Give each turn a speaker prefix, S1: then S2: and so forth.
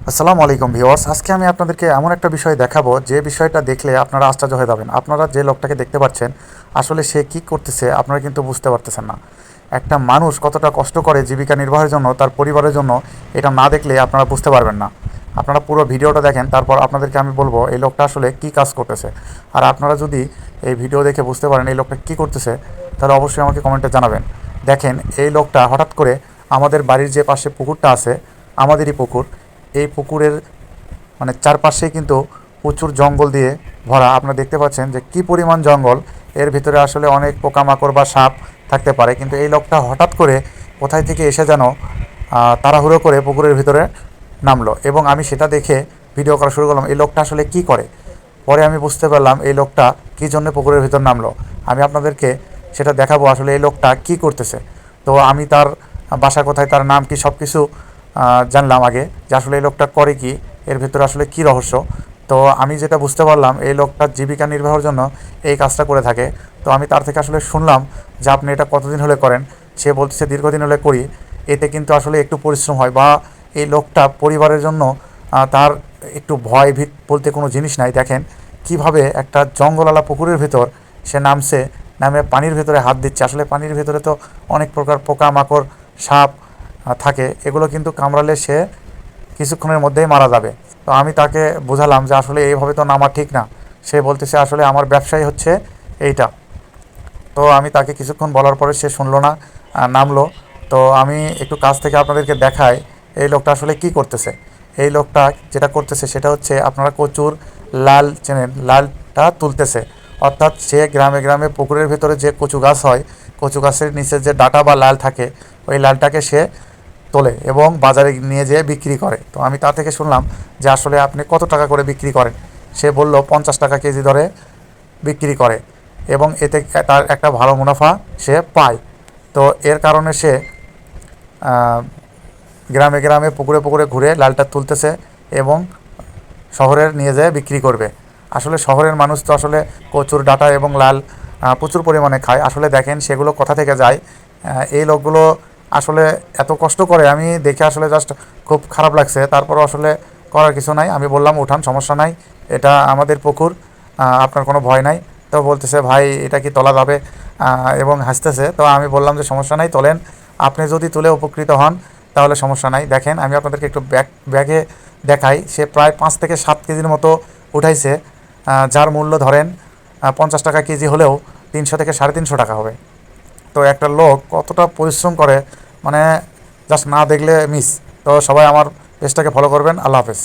S1: আসসালামু আলাইকুম ভিউয়ার্স, আজকে আমি আপনাদেরকে এমন একটা বিষয় দেখাবো যে বিষয়টা দেখলে আপনারা আশ্চর্য হয়ে যাবেন। আপনারা যে লোকটাকে দেখতে পাচ্ছেন আসলে সে কি করতেছে আপনারা কিন্তু বুঝতে পারতেছেন না। একটা মানুষ কতটা কষ্ট করে জীবিকা নির্বাহের জন্য, তার পরিবারের জন্য, এটা না দেখলে আপনারা বুঝতে পারবেন না। আপনারা পুরো ভিডিওটা দেখেন, তারপর আপনাদেরকে আমি বলবো এই লোকটা আসলে কি কাজ করতেছে। আর আপনারা যদি এই ভিডিও দেখে বুঝতে পারেন এই লোকটা কি করতেছে, তাহলে অবশ্যই আমাকে কমেন্টে জানাবেন। দেখেন, এই লোকটা হঠাৎ করে আমাদের বাড়ির যে পাশে পুকুরটা আছে, আমাদেরই পুকুর, এই পুকুরের মানে চারপাশেই কিন্তু প্রচুর জঙ্গল দিয়ে ভরা। আপনারা দেখতে পাচ্ছেন যে কি পরিমাণ জঙ্গল। এর ভিতরে আসলে অনেক পোকামাকড় বা সাপ থাকতে পারে, কিন্তু এই লোকটা হঠাৎ করে কোথায় থেকে এসে যেন তাড়াহুড়ো করে পুকুরের ভিতরে নামলো, এবং আমি সেটা দেখে ভিডিও করা শুরু করলাম এই লোকটা আসলে কি করে। পরে আমি বুঝতে পারলাম এই লোকটা কী জন্য পুকুরের ভিতর নামলো। আমি আপনাদেরকে সেটা দেখাবো আসলে এই লোকটা কি করতেছে। তো আমি তার বাসা কোথায়, তার নাম কি, সব কিছু জানলাম আগে, যে আসলে এই লোকটা করে কি, এর ভিতরে আসলে কি রহস্য। তো আমি যেটা বুঝতে পারলাম এই লোকটার জীবিকা নির্বাহের জন্য এই কাজটা করে থাকে। তো আমি তার থেকে আসলে শুনলাম যে আপনি এটা কতদিন হলে করেন। সে বলতেছে দীর্ঘদিন হলে করি। এতে কিন্তু আসলে একটু পরিশ্রম হয়, বা এই লোকটা পরিবারের জন্য তার একটু ভয় ভীত বলতে কোনো জিনিস নাই। দেখেন কিভাবে একটা জঙ্গলালা পুকুরের ভিতর সে নামছে, নামে পানির ভেতরে হাত দিচ্ছে। আসলে পানির ভেতরে তো অনেক প্রকার পোকামাকড়, সাপ থাকে, এগুলো কিন্তু কামড়ালে সে কিছুক্ষণের মধ্যেই মারা যাবে। তো আমি তাকে বোঝালাম যে আসলে এইভাবে তো নামা ঠিক না। সে বলতেছে আসলে আমার ব্যবসাই হচ্ছে এইটা। তো আমি তাকে কিছুক্ষণ বলার পরে সে শুনলো না, নামলো। তো আমি একটু কাছ থেকে আপনাদেরকে দেখাই এই লোকটা আসলে কি করতেছে। এই লোকটা যেটা করতেছে সেটা হচ্ছে, আপনারা কচুর লাল চেনেন, লালটা তুলতেছে। অর্থাৎ সে গ্রামে গ্রামে পুকুরের ভিতরে যে কচু গাছ হয়, কচু গাছের নিচে যে ডাঁটা বা লাল থাকে, ওই লালটাকে সে তোলে এবং বাজারে নিয়ে যেয়ে বিক্রি করে। তো আমি তা থেকে শুনলাম যে আসলে আপনি কত টাকা করে বিক্রি করেন। সে বলল 50 টাকা কেজি ধরে বিক্রি করে, এবং এতে তার একটা ভালো মুনাফা সে পায়। তো এর কারণে সে গ্রামে গ্রামে পুকুরে পুকুরে ঘুরে লালটা তুলতেছে এবং শহরে নিয়ে যেয়ে বিক্রি করবে। আসলে শহরের মানুষ তো আসলে কচুর ডাঁটা এবং লাল প্রচুর পরিমাণে খায়। আসলে দেখেন সেগুলো কোথা থেকে যায়। এই লোকগুলো আসলে এত কষ্ট করে, আমি দেখে আসলে জাস্ট খুব খারাপ লাগছে। তারপরও আসলে করার কিছু নাই। আমি বললাম উঠান, সমস্যা নাই, এটা আমাদের পুকুর, আপনার কোনো ভয় নাই। তো বলতেছে ভাই এটা কি তোলা যাবে, এবং হাসতেছে। তো আমি বললাম যে সমস্যা নাই, তোলেন, আপনি যদি তুলে উপকৃত হন তাহলে সমস্যা নাই। দেখেন আমি আপনাদেরকে একটু ব্যাগে দেখাই, সে প্রায় 5 থেকে 7 কেজির মতো উঠাইছে, যার মূল্য ধরেন 50 টাকা কেজি হলেও 300 থেকে 350 টাকা হবে। তো একটা লোক কতটা পরিশ্রম করে, মানে জাস্ট না দেখলে মিস। তো সবাই আমার পেজটাকে ফলো করবেন। আল্লাহ হাফেজ।